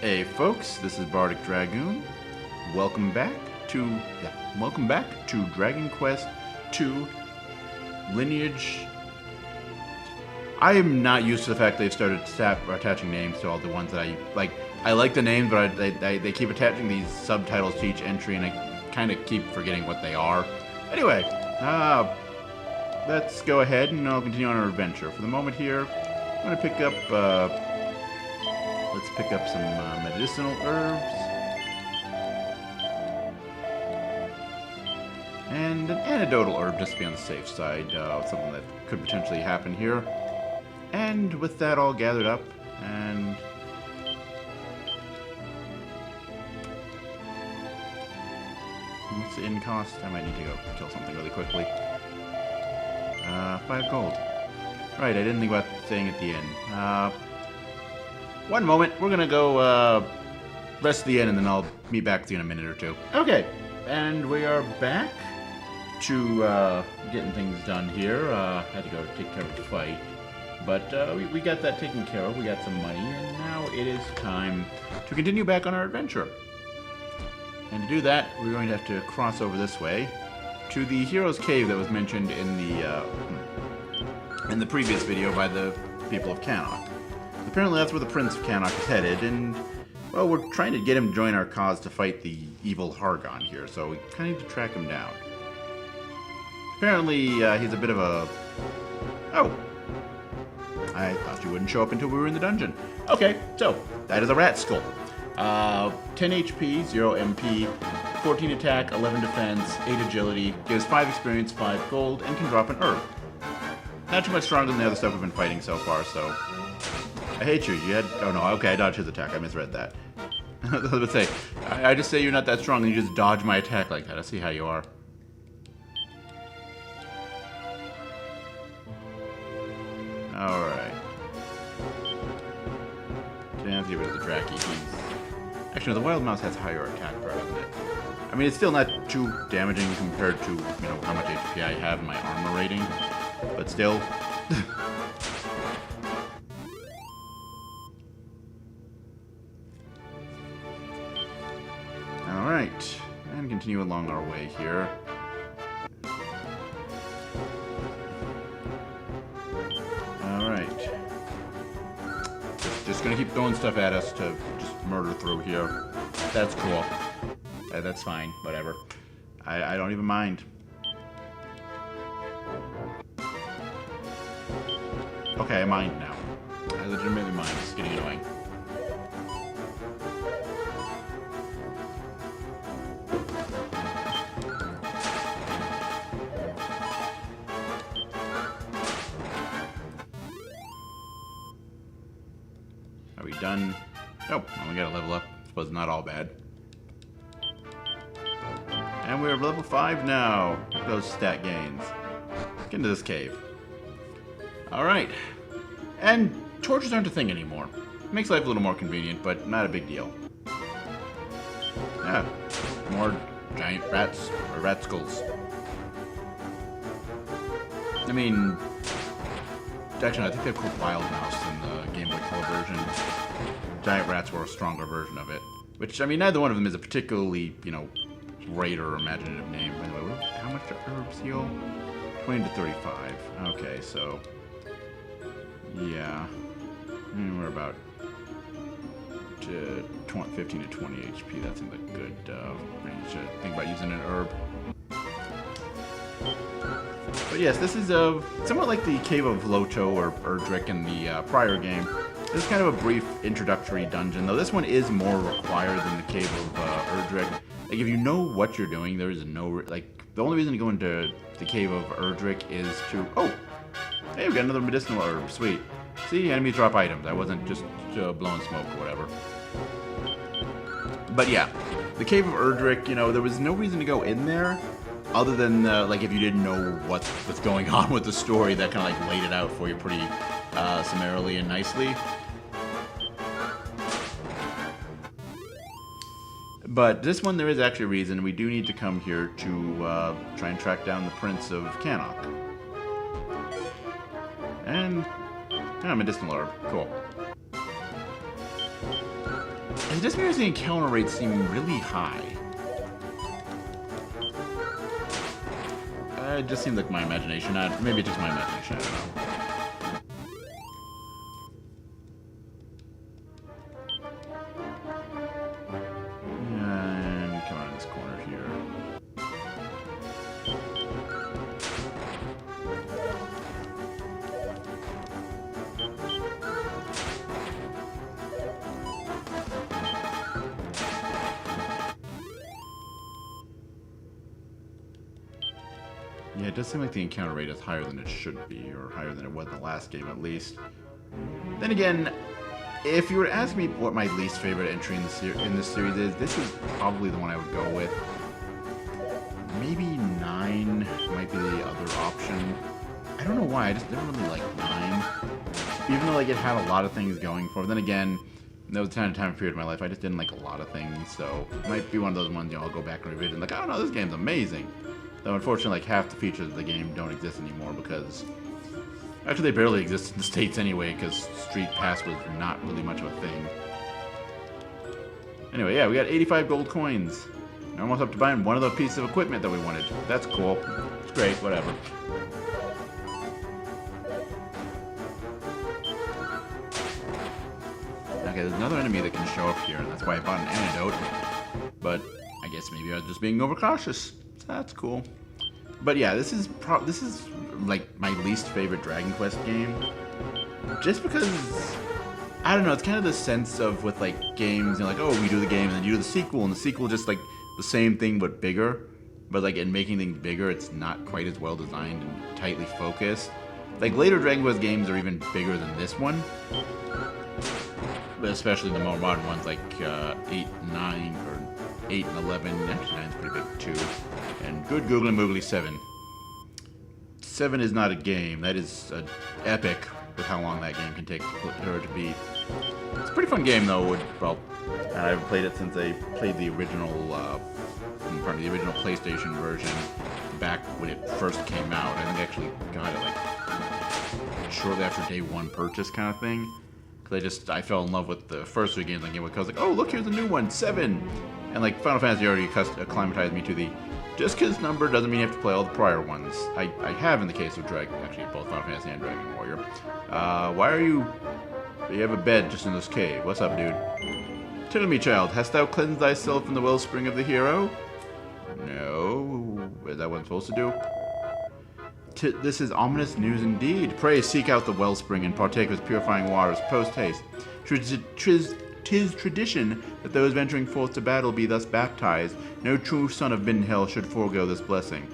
Hey folks, this is Bardic Dragoon. Welcome back to Dragon Quest II Lineage. I am not used to the fact they've started attaching names to all the ones that I like. I like the names, but they keep attaching these subtitles to each entry, and I kind of keep forgetting what they are. Anyway, let's go ahead and I'll continue on our adventure. For the moment here, I'm going to pick up. Let's pick up some medicinal herbs. And an antidotal herb just to be on the safe side. Something that could potentially happen here. And with that all gathered up, and... what's the inn cost? I might need to go kill something really quickly. 5 gold. Right, I didn't think about staying at the inn. One moment, we're gonna go rest the inn, and then I'll meet back with you in a minute or two. Okay, and we are back to getting things done here. Had to go take care of the fight, but we got that taken care of. We got some money, and now it is time to continue back on our adventure. And to do that, we're going to have to cross over this way to the Hero's Cave that was mentioned in the previous video by the people of Cannock. Apparently that's where the Prince of Cannock is headed, and, well, we're trying to get him to join our cause to fight the evil Hargon here, so we kind of need to track him down. Apparently, he's a bit of a... Oh! I thought you wouldn't show up until we were in the dungeon. Okay, so, that is a rat skull. 10 HP, 0 MP, 14 attack, 11 defense, 8 agility, gives 5 experience, 5 gold, and can drop an herb. Not too much stronger than the other stuff we've been fighting so far, so... I hate you. You had... Oh, no. Okay, I dodged his attack. I misread that. I was about to say, I just say you're not that strong, and you just dodge my attack like that. I see how you are. Alright. Gonna have to get rid of the Draki. Actually, no, the Wild Mouse has higher attack power, doesn't it? I mean, it's still not too damaging compared to, you know, how much HP I have in my armor rating. But still... Alright, and continue along our way here. Alright. Just gonna keep throwing stuff at us to just murder through here. That's cool. That's fine, whatever. I don't even mind. Okay, I mind now. I legitimately mind. It's getting annoying. Are we done? Oh, well, we gotta level up. I suppose not all bad. And we're level 5 now. Look at those stat gains. Get into this cave. Alright. And torches aren't a thing anymore. Makes life a little more convenient, but not a big deal. Yeah. More giant rats, or rat skulls. I mean... Actually, I think they're called Wild Mouse in the Game Boy Color version. Giant rats were a stronger version of it. Which, I mean, neither one of them is a particularly, you know, great or imaginative name. By the way, how much do herbs heal? 20 to 35. Okay, so... yeah. We're about 15 to 20 HP. That seems like a good range to think about using an herb. But yes, this is somewhat like the Cave of Loto or Erdrick in the prior game. This is kind of a brief introductory dungeon, though this one is more required than the Cave of Erdrick. Like, if you know what you're doing, there is no... like, the only reason to go into the Cave of Erdrick is to... Oh! Hey, we got another medicinal herb. Sweet. See, enemies drop items. I wasn't just blowing smoke or whatever. But yeah, the Cave of Erdrick, you know, there was no reason to go in there, other than, like, if you didn't know what's going on with the story, that kind of, like, laid it out for you pretty summarily and nicely. But this one, there is actually a reason. We do need to come here to try and track down the Prince of Cannock. And... medicinal herb. Cool. it just makes the encounter rates seem really high. It just seems like my imagination. Maybe it's just my imagination, I don't know. And come around this corner here. Yeah, it does seem like the encounter rate is higher than it should be, or higher than it was in the last game at least. Then again, if you were to ask me what my least favorite entry in this series is, this is probably the one I would go with. Maybe 9 might be the other option. I don't know why, I just never really liked 9. Even though like it had a lot of things going for it. Then again, there was a time period in my life I just didn't like a lot of things, so it might be one of those ones, you know, I'll go back and revisit and like, oh no, this game's amazing. Though unfortunately, like half the features of the game don't exist anymore because actually they barely exist in the States anyway because Street Pass was not really much of a thing. Anyway, yeah, we got 85 gold coins. We're almost up to buying one of the pieces of equipment that we wanted. That's cool. It's great, whatever. Okay, there's another enemy that can show up here, and that's why I bought an antidote. But I guess maybe I was just being overcautious. That's cool. But yeah, this is like my least favorite Dragon Quest game. Just because, I don't know, it's kind of the sense of with like games, you know, like, oh, we do the game and then you do the sequel, and the sequel just like the same thing but bigger. But like in making things bigger, it's not quite as well designed and tightly focused. Like later Dragon Quest games are even bigger than this one. But especially the more modern ones like 8, 9, or 8 and 11. Actually, 9's pretty big too. And good Googly Moogly 7. 7 is not a game. That is an epic with how long that game can take her to beat. It's a pretty fun game though. Well, I haven't played it since I played the original, the original PlayStation version back when it first came out. I think I actually got it like shortly after day one purchase kind of thing. Because I fell in love with the first 3 games on Game Boy. I was like, oh look, here's a new one, 7. And like Final Fantasy already acclimatized me to the just because number doesn't mean you have to play all the prior ones. I have in the case of actually both Final Fantasy and Dragon Warrior. Why are you have a bed just in this cave? What's up, dude? Tell me, child, hast thou cleansed thyself in the Wellspring of the hero? No. Is that what I'm supposed to do? This is ominous news indeed. Pray seek out the Wellspring and partake of its purifying waters post-haste. 'Tis tradition that those venturing forth to battle be thus baptized. No true son of Midden Hill should forego this blessing.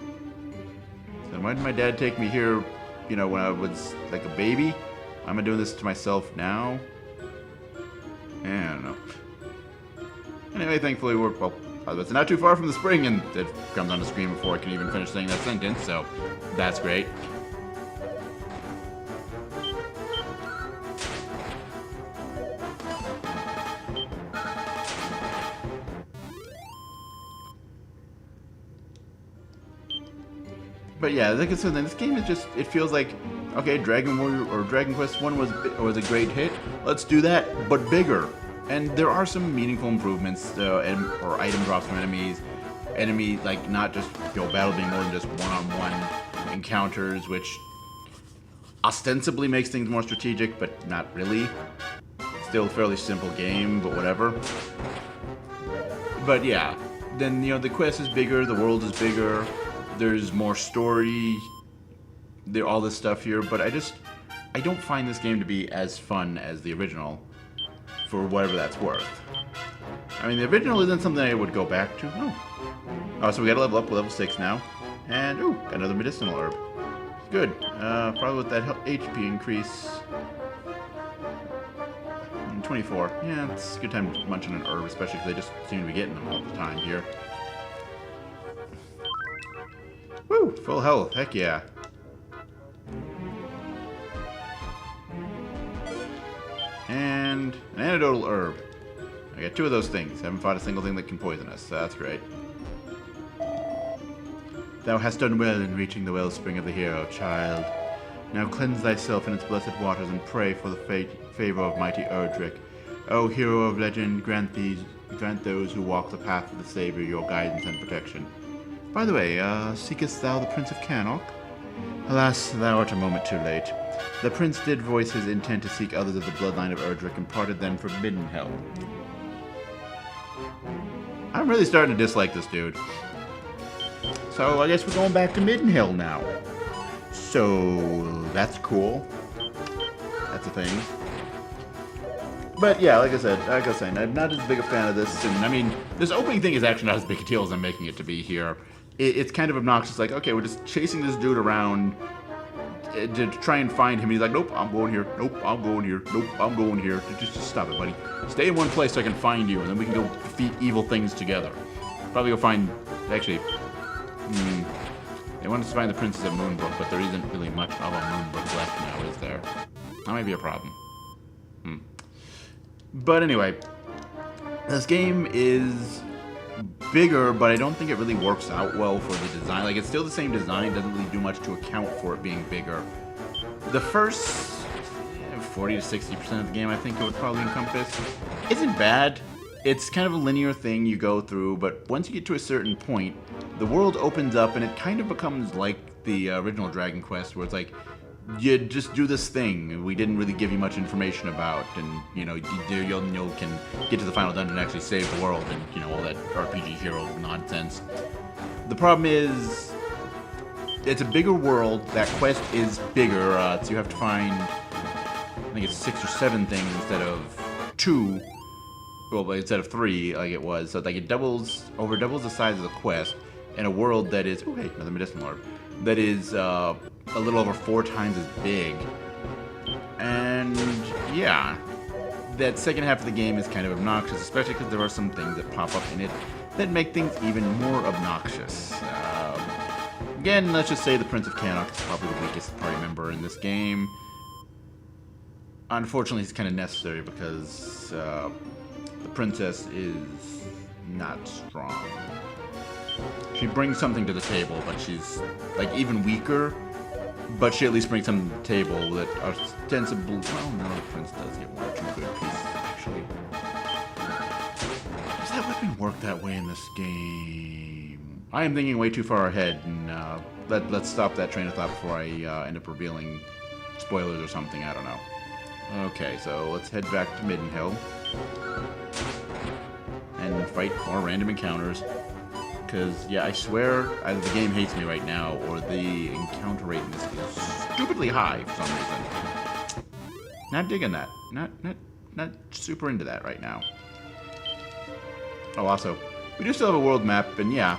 So why did my dad take me here, you know, when I was like a baby? Why am I doing this to myself now? I don't know. Anyway, thankfully it's not too far from the spring, and it comes on the screen before I can even finish saying that sentence, so that's great. But yeah, like I said, this game is just, it feels like, okay, Dragon Warrior or Dragon Quest 1 was a great hit. Let's do that, but bigger. And there are some meaningful improvements, or item drops from enemies. Like, not just, battle being more than just one-on-one encounters, which ostensibly makes things more strategic, but not really. Still a fairly simple game, but whatever. But yeah, then, the quest is bigger, the world is bigger. There's more story, all this stuff here, but I don't find this game to be as fun as the original, for whatever that's worth. I mean, the original isn't something I would go back to. Oh, so we gotta level up to level 6 now, and got another medicinal herb. Good. Probably with that HP increase. 24. Yeah, it's a good time to munch on an herb, especially because they just seem to be getting them all the time here. Woo! Full health. Heck yeah. And an antidotal herb. I got 2 of those things. Haven't fought a single thing that can poison us, so that's great. Thou hast done well in reaching the Wellspring of the hero, child. Now cleanse thyself in its blessed waters and pray for the favor of mighty Erdrick. O hero of legend, grant those who walk the path of the Savior your guidance and protection. By the way, seekest thou the Prince of Cannock? Alas, thou art a moment too late. The prince did voice his intent to seek others of the bloodline of Erdrick and parted then for Midden Hill. I'm really starting to dislike this dude. So I guess we're going back to Midden Hill now. So that's cool. That's a thing. But yeah, like I was saying, I'm not as big a fan of this. And I mean, this opening thing is actually not as big a deal as I'm making it to be here. It's kind of obnoxious. Like, okay, we're just chasing this dude around to try and find him. He's like, nope, I'm going here. Nope, I'm going here. Nope, I'm going here. Just stop it, buddy. Stay in one place so I can find you, and then we can go defeat evil things together. Probably go find... Actually, they want us to find the Princess of Moonbrook, but there isn't really much of a Moonbrook left now, is there? That might be a problem. But anyway, this game is bigger, but I don't think it really works out well for the design. Like, it's still the same design, doesn't really do much to account for it being bigger. The first 40 to 60% of the game, I think it would probably encompass, isn't bad. It's kind of a linear thing you go through, but once you get to a certain point, the world opens up and it kind of becomes like the original Dragon Quest, where it's like, you just do this thing we didn't really give you much information about, and you know, you can get to the final dungeon and actually save the world, and you know, all that RPG hero nonsense. The problem is, it's a bigger world. That quest is bigger, so you have to find, I think it's 6 or 7 things instead of 2. Well, instead of 3, like it was. So like it doubles the size of the quest in a world that is, oh hey, another medicine lord, that is a little over 4 times as big. And yeah, that second half of the game is kind of obnoxious, especially because there are some things that pop up in it that make things even more obnoxious. Again, let's just say the Prince of Cannock is probably the weakest party member in this game. Unfortunately, he's kind of necessary because the princess is not strong. She brings something to the table, but she's like even weaker. But she at least brings something to the table that ostensibly... Well, no, the prince does get 1 or 2 good pieces, actually. Does that weapon work that way in this game? I am thinking way too far ahead, and let's stop that train of thought before I end up revealing spoilers or something. I don't know. Okay, so let's head back to Midden Hill and fight more random encounters. Because, yeah, I swear either the game hates me right now or the encounter rate in this is stupidly high for some reason. Not digging that. Not super into that right now. Oh, also, we do still have a world map, and yeah,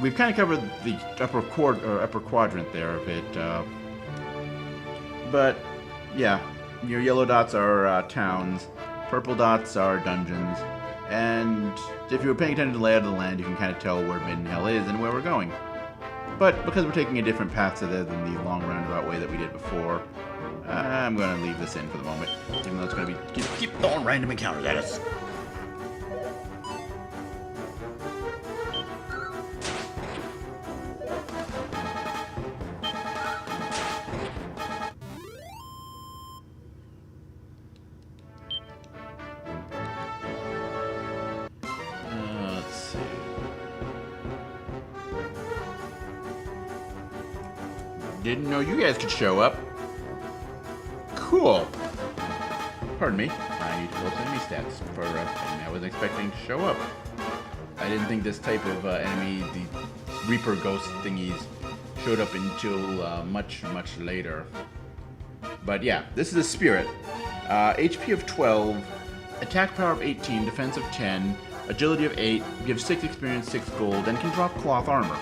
we've kind of covered the upper quadrant there of it. But, yeah, your yellow dots are towns, purple dots are dungeons, and if you were paying attention to the layout of the land, you can kind of tell where Midden Hill is and where we're going. But because we're taking a different path to there than the long roundabout way that we did before, I'm going to leave this in for the moment, even though it's going to be keep throwing random encounters at us. Didn't know you guys could show up. Cool. Pardon me. I need to pull up enemy stats for enemy I wasn't expecting to show up. I didn't think this type of enemy, the Reaper Ghost thingies, showed up until much later. But yeah, this is a Spirit. HP of 12, attack power of 18, defense of 10, agility of 8, gives 6 experience, 6 gold, and can drop cloth armor.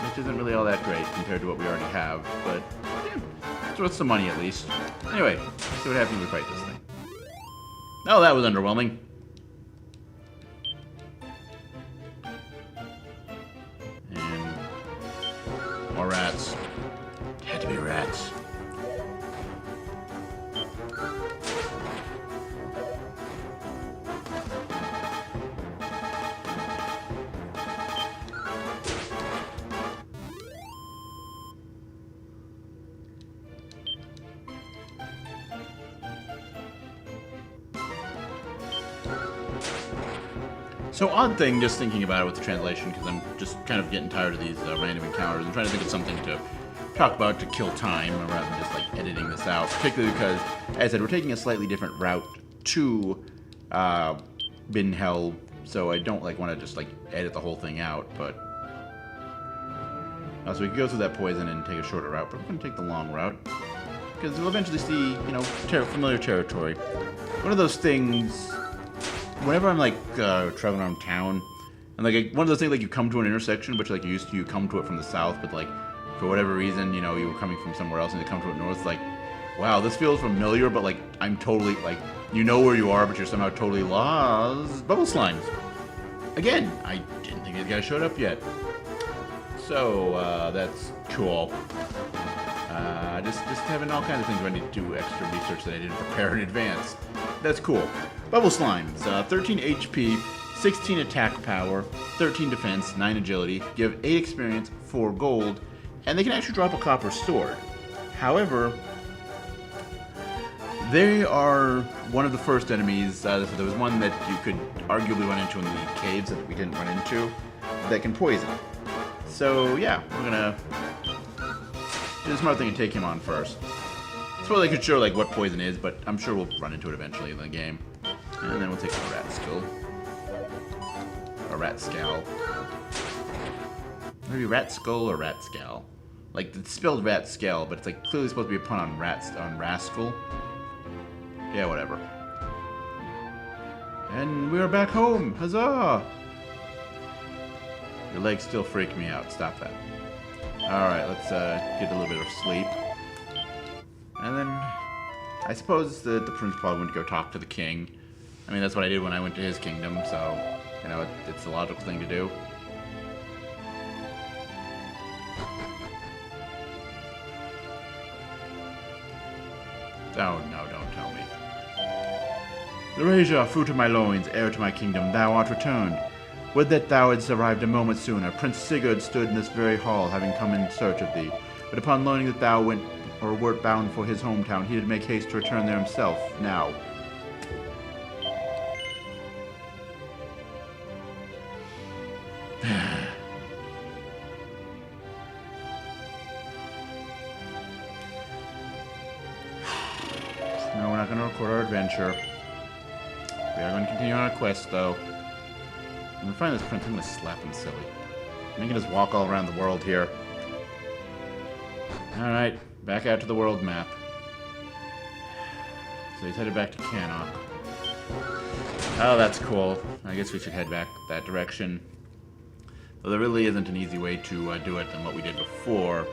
Which isn't really all that great compared to what we already have, but yeah, it's worth some money at least. Anyway, let's see what happens when we fight this thing. Oh, that was underwhelming. And more rats. Had to be rats. So odd thing, just thinking about it with the translation, because I'm just kind of getting tired of these random encounters. I'm trying to think of something to talk about to kill time, rather than just like editing this out. Particularly because, as I said, we're taking a slightly different route to Midden Hill, so I don't like want to just like edit the whole thing out. But so we can go through that poison and take a shorter route, but we're going to take the long route because we'll eventually see, you know, familiar territory. One of those things. Whenever I'm like traveling around town, and like one of those things, like you come to an intersection, but like you used to, you come to it from the south, but like for whatever reason, you know, you were coming from somewhere else and you come to it north. Like, wow, this feels familiar, but like I'm totally like, you know where you are, but you're somehow totally lost. Bubble slimes. Again, I didn't think these guys showed up yet, so that's cool. Just having all kinds of things where I need to do extra research that I didn't prepare in advance. That's cool. Bubble slimes, 13 HP, 16 attack power, 13 defense, 9 agility, give 8 experience, 4 gold, and they can actually drop a copper sword. However, they are one of the first enemies. There was one that you could arguably run into in the caves that we didn't run into that can poison. So yeah, we're gonna do the smart thing and take him on first. It's really could show like what poison is, but I'm sure we'll run into it eventually in the game. And then we'll take a rat skull. Or rat scowl. Maybe rat skull or rat scowl. Like it's spelled rat scowl, but it's like clearly supposed to be a pun on rascal. Yeah, whatever. And we're back home! Huzzah! Your legs still freak me out. Stop that. Alright, let's get a little bit of sleep. And then I suppose the prince probably went to go talk to the king. I mean, that's what I did when I went to his kingdom, so, you know, it's the logical thing to do. Oh, no, don't tell me. Laurasia, fruit of my loins, heir to my kingdom, thou art returned. Would that thou hadst arrived a moment sooner. Prince Sigurd stood in this very hall, having come in search of thee. But upon learning that thou wert bound for his hometown, he did make haste to return there himself. Now. No, we're not going to record our adventure. We are going to continue on our quest, though. When we find this prince, I'm going to slap him silly. I'm going to just walk all around the world here. Alright, back out to the world map. So he's headed back to Cannock. Oh, that's cool. I guess we should head back that direction. Though there really isn't an easy way to do it than what we did before.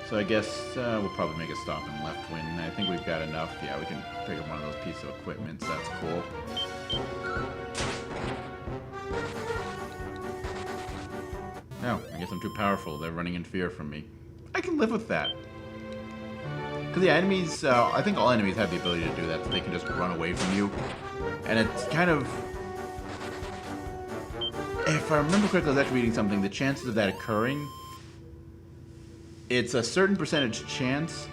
So I guess we'll probably make a stop in Leftwind. I think we've got enough. Yeah, we can pick up one of those pieces of equipment, so that's cool. No, I guess I'm too powerful. They're running in fear from me. I can live with that. Because the enemies, I think all enemies have the ability to do that, so they can just run away from you. And it's kind of... If I remember correctly, I was actually reading something, the chances of that occurring... It's a certain percentage chance,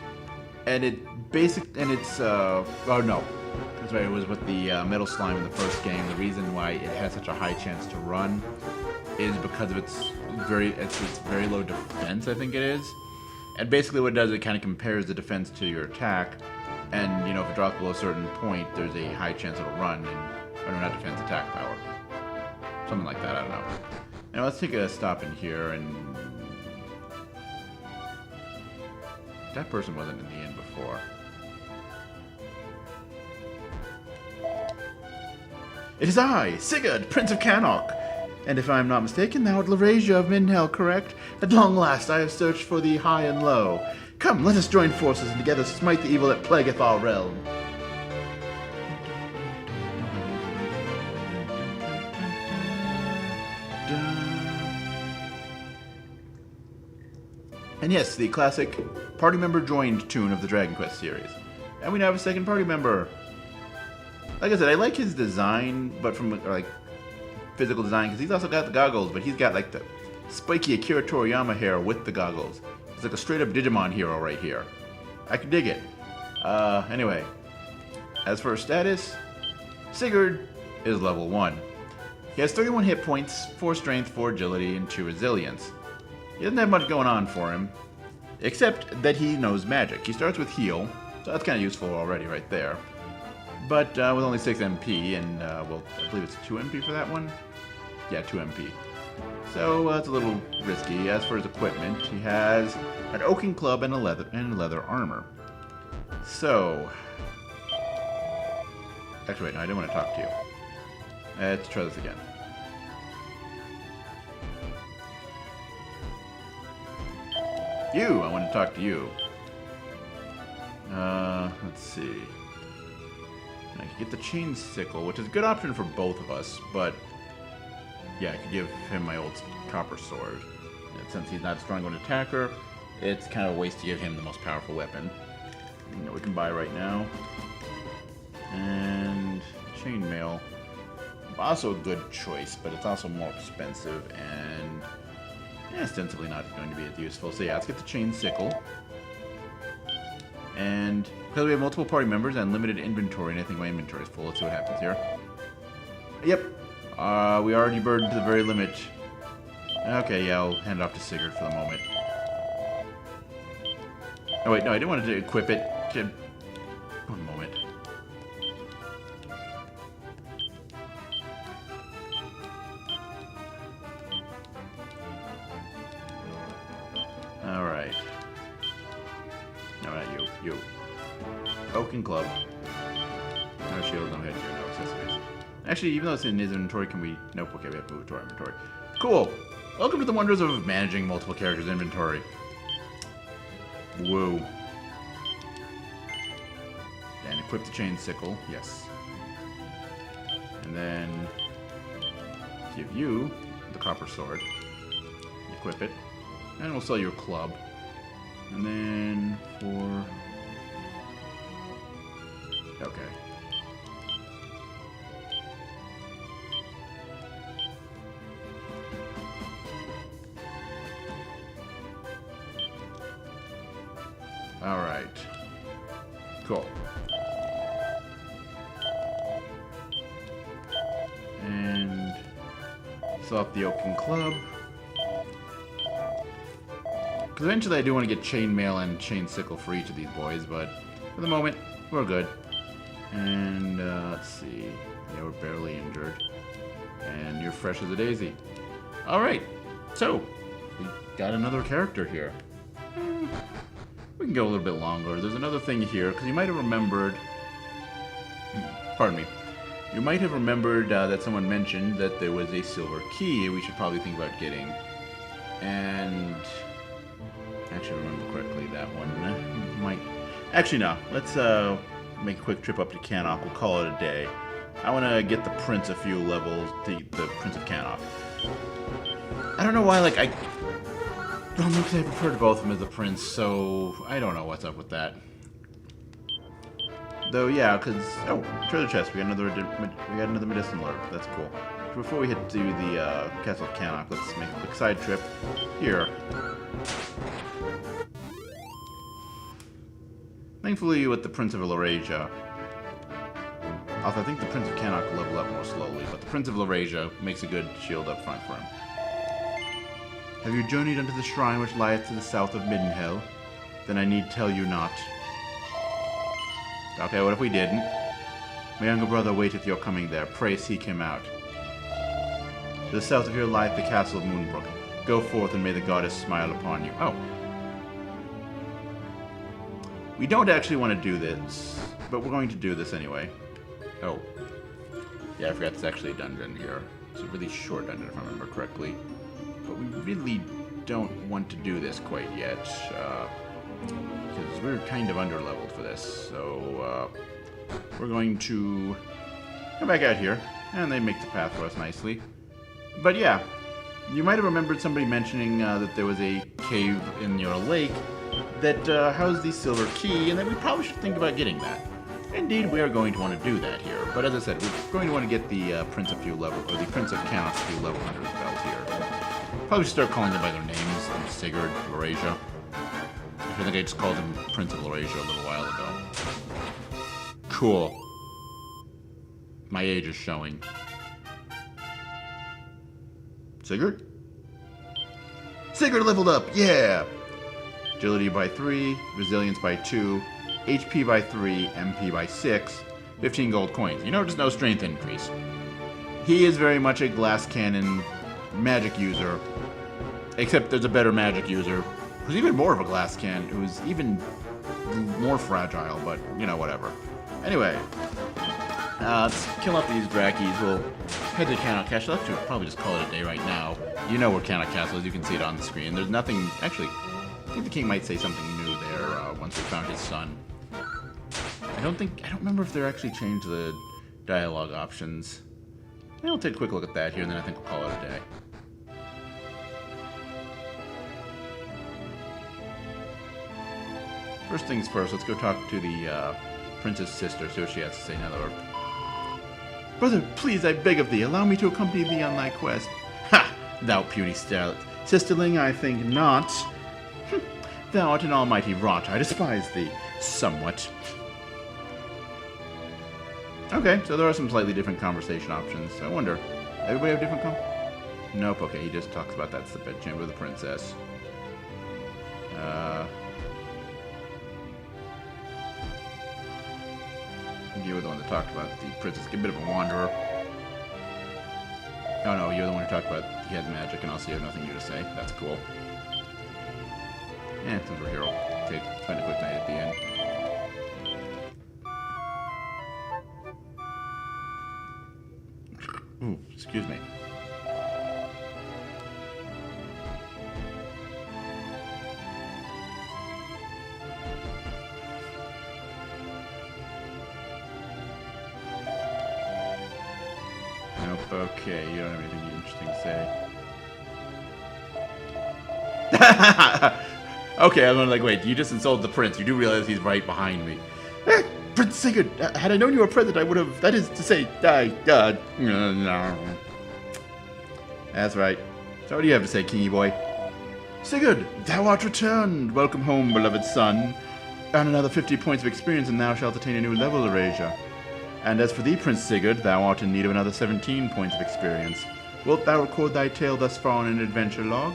and it's... oh no. That's right, it was with the metal slime in the first game. The reason why it has such a high chance to run is because of its very low defense, I think it is. And basically what it does, it kind of compares the defense to your attack, and, you know, if it drops below a certain point, there's a high chance it'll run, or not defense, attack power. Something like that, I don't know. Now let's take a stop in here, and... That person wasn't in the inn before. It is I, Sigurd, Prince of Cannock. And if I am not mistaken, thou art Laurasia of Midden Hill, correct? At long last I have searched for thee high and low. Come, let us join forces and together smite the evil that plagueth our realm. And yes, the classic party member joined tune of the Dragon Quest series. And we now have a second party member. Like I said, I like his design, but from like physical design, because he's also got the goggles, but he's got like the spiky Akira Toriyama hair with the goggles. It's like a straight up Digimon hero right here. I can dig it. Anyway, as for her status, Sigurd is level 1. He has 31 hit points, 4 strength, 4 agility, and 2 resilience. He doesn't have much going on for him, except that he knows magic. He starts with heal, so that's kind of useful already right there. But with only 6 MP, and well, I believe it's 2 MP for that one? Yeah, 2 MP. So it's a little risky. As for his equipment, he has an oaken club and leather armor. So, actually, wait, no, I didn't want to talk to you. Let's try this again. You! I want to talk to you. Let's see. I could get the chain sickle, which is a good option for both of us, but yeah, I could give him my old copper sword. And since he's not a strong one attacker, it's kind of a waste to give him the most powerful weapon. You know, we can buy right now. And chainmail. Also a good choice, but it's also more expensive and ostensibly not going to be as useful. So yeah, let's get the chain sickle. And because we have multiple party members and limited inventory, and I think my inventory is full, let's see what happens here. Yep. We already burned to the very limit. Okay, yeah, I'll hand it off to Sigurd for the moment. Oh wait, no, I didn't want to equip it. One moment. Alright. No, not you. You. Oaken club. No shield, no headgear, no accessories. Actually, even though it's in his inventory, can we... Nope, okay, we have to move it to our inventory. Cool! Welcome to the wonders of managing multiple characters' inventory. Whoa. And equip the chain sickle, yes. And then give you the copper sword. Equip it. And we'll sell you a club. And then for... Okay. Alright. Cool. And sell off the oaken club. Because eventually I do want to get chainmail and chain sickle for each of these boys, but for the moment, we're good. And let's see. Yeah, we're barely injured. And you're fresh as a daisy. Alright. So, we got another character here. We can go a little bit longer. There's another thing here, because you might have remembered... Pardon me. You might have remembered that someone mentioned that there was a silver key we should probably think about getting. And... Actually, remember correctly, that one might... Actually, no. Let's make a quick trip up to Cannock. We'll call it a day. I want to get the Prince a few levels, the Prince of Cannock. I don't know why, like, I prefer to both of them as the Prince, so I don't know what's up with that. Though, yeah, because... Oh, treasure chest. We got another medicinal herb. That's cool. Before we head to the Castle of Cannock, let's make a quick side trip here. Thankfully, with the Prince of Laurasia... Also, I think the Prince of Cannock will level up more slowly, but the Prince of Laurasia makes a good shield up front for him. Have you journeyed unto the shrine which lieth to the south of Midden Hill? Then I need tell you not. Okay, what if we didn't? My younger brother waiteth your coming there. Pray seek him out. To the south of here lieth the castle of Moonbrook. Go forth and may the goddess smile upon you. Oh. We don't actually want to do this, but we're going to do this anyway. Oh. Yeah, I forgot there's actually a dungeon here. It's a really short dungeon if I remember correctly. But we really don't want to do this quite yet, because we're kind of underleveled for this. So we're going to come back out here, and they make the path for us nicely. But yeah, you might have remembered somebody mentioning that there was a cave in your lake that housed the silver key, and that we probably should think about getting that. Indeed, we are going to want to do that here. But as I said, we're going to want to get the Prince of Cannock a few levels under his belt here. Probably should start calling them by their names, like Sigurd, Laurasia. I think I just called him Prince of Laurasia a little while ago. Cool. My age is showing. Sigurd? Sigurd leveled up! Yeah! Agility by 3, Resilience by 2, HP by 3, MP by 6, 15 gold coins. You notice no strength increase. He is very much a glass cannon magic user. Except there's a better magic user who's even more of a glass cannon, who's even more fragile, but, you know, whatever. Anyway, let's kill off these Drakkies. We'll head to Cannock Castle. I'll have to probably just call it a day right now. You know where Cannock Castle is. You can see it on the screen. There's nothing... Actually, I think the king might say something new there once we found his son. I don't remember if they're actually changed the dialogue options. I'll take a quick look at that here, and then I think we'll call it a day. First things first, let's go talk to the prince's sister, see what she has to say now. Brother, please, I beg of thee, allow me to accompany thee on thy quest. Ha! Thou puny sisterling, I think not. Thou art an almighty rot, I despise thee somewhat. Okay, so there are some slightly different conversation options. I wonder, everybody have different Nope, okay, he just talks about that's the bedchamber of the princess. You were the one that talked about the princess, a bit of a wanderer. Oh no, you're the one who talked about he had magic and also you have nothing new to say. That's cool. Yeah, since we're here, I'll spend a quick night at the end. Ooh, excuse me. Nope, okay, you don't have anything interesting to say. Okay, I'm like, wait, you just insulted the prince. You do realize he's right behind me. Prince Sigurd, had I known you were present, I would have, that is to say, no. That's right. So what do you have to say, kingy boy? Sigurd, thou art returned. Welcome home, beloved son. Earn another 50 points of experience, and thou shalt attain a new level, Erasure. And as for thee, Prince Sigurd, thou art in need of another 17 points of experience. Wilt thou record thy tale thus far on an adventure log?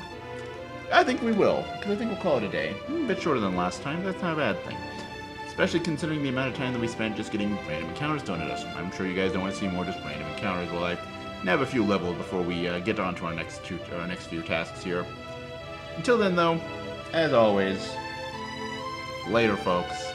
I think we will, because I think we'll call it a day. A bit shorter than last time, that's not a bad thing. Especially considering the amount of time that we spent just getting random encounters thrown at us. I'm sure you guys don't want to see more just random encounters while I have a few leveled before we get on to our next few tasks here. Until then, though, as always, later, folks.